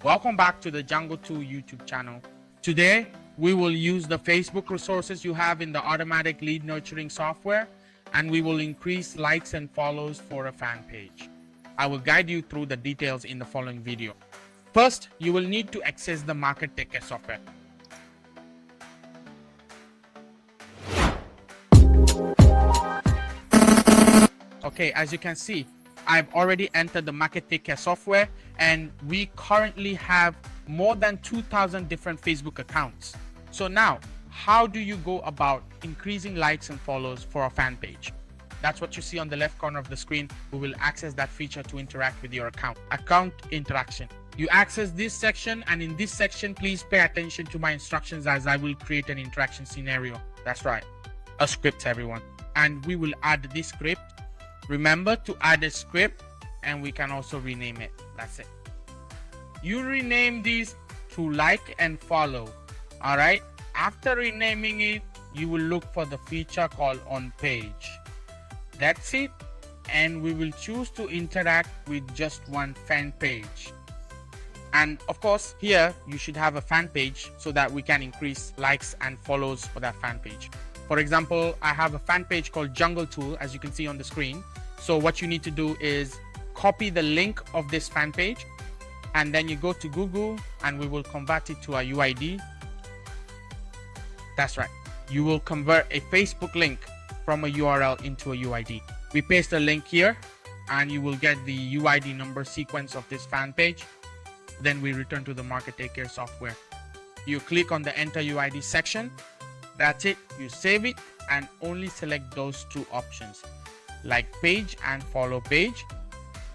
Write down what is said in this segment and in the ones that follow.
Welcome back to the Jungle Tool YouTube channel. Today, we will use the Facebook resources you have in the automatic lead nurturing software, and we will increase likes and follows for a fan page. I will guide you through the details in the following video. First, you will need to access the Market Taker software. Okay, as you can see, I've already entered the Market Taker software, and we currently have more than 2,000 different Facebook accounts. So now, how do you go about increasing likes and follows for a fan page? That's what you see on the left corner of the screen. We will access that feature to interact with your account. Account interaction. You access this section, and in this section, please pay attention to my instructions as I will create an interaction scenario. That's right, a script, everyone. And we will add this script. Remember to add a script, and we can also rename it. That's it. You rename these to like and follow. All right. After renaming it, you will look for the feature called on page. That's it. And we will choose to interact with just one fan page. And of course, here you should have a fan page so that we can increase likes and follows for that fan page. For example, I have a fan page called Jungle Tool, as you can see on the screen. So what you need to do is copy the link of this fan page, and then you go to Google, and we will convert it to a UID. That's right. You will convert a Facebook link from a URL into a UID. We paste a link here, and you will get the UID number sequence of this fan page. Then we return to the Market Taker software. You click on the Enter UID section. That's it. You save it and only select those two options, like page and follow page.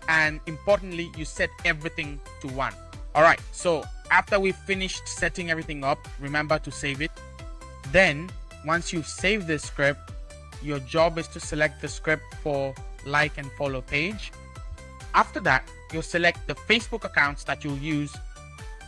And importantly, you set everything to 1. All right. So after we've finished setting everything up, remember to save it. Then once you've saved this script, your job is to select the script for like and follow page. After that, you'll select the Facebook accounts that you'll use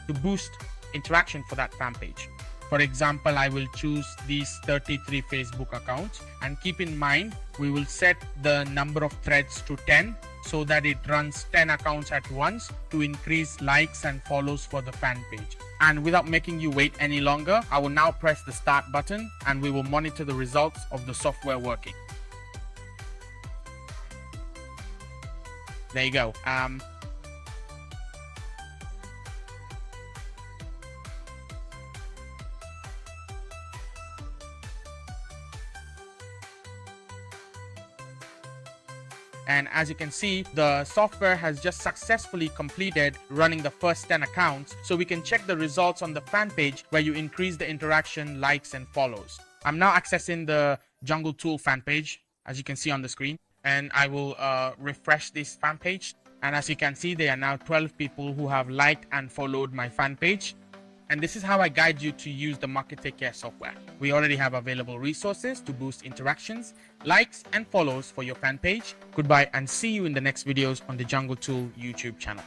to boost interaction for that fan page. For example, I will choose these 33 Facebook accounts, and keep in mind, we will set the number of threads to 10 so that it runs 10 accounts at once to increase likes and follows for the fan page. And without making you wait any longer, I will now press the start button, and we will monitor the results of the software working. There you go. And as you can see, the software has just successfully completed running the first 10 accounts. So we can check the results on the fan page where you increase the interaction, likes, and follows. I'm now accessing the Jungle Tool fan page, as you can see on the screen. And I will refresh this fan page. And as you can see, there are now 12 people who have liked and followed my fan page. And this is how I guide you to use the Market Taker software. We already have available resources to boost interactions, likes, and follows for your fan page. Goodbye, and see you in the next videos on the Jungle Tool YouTube channel.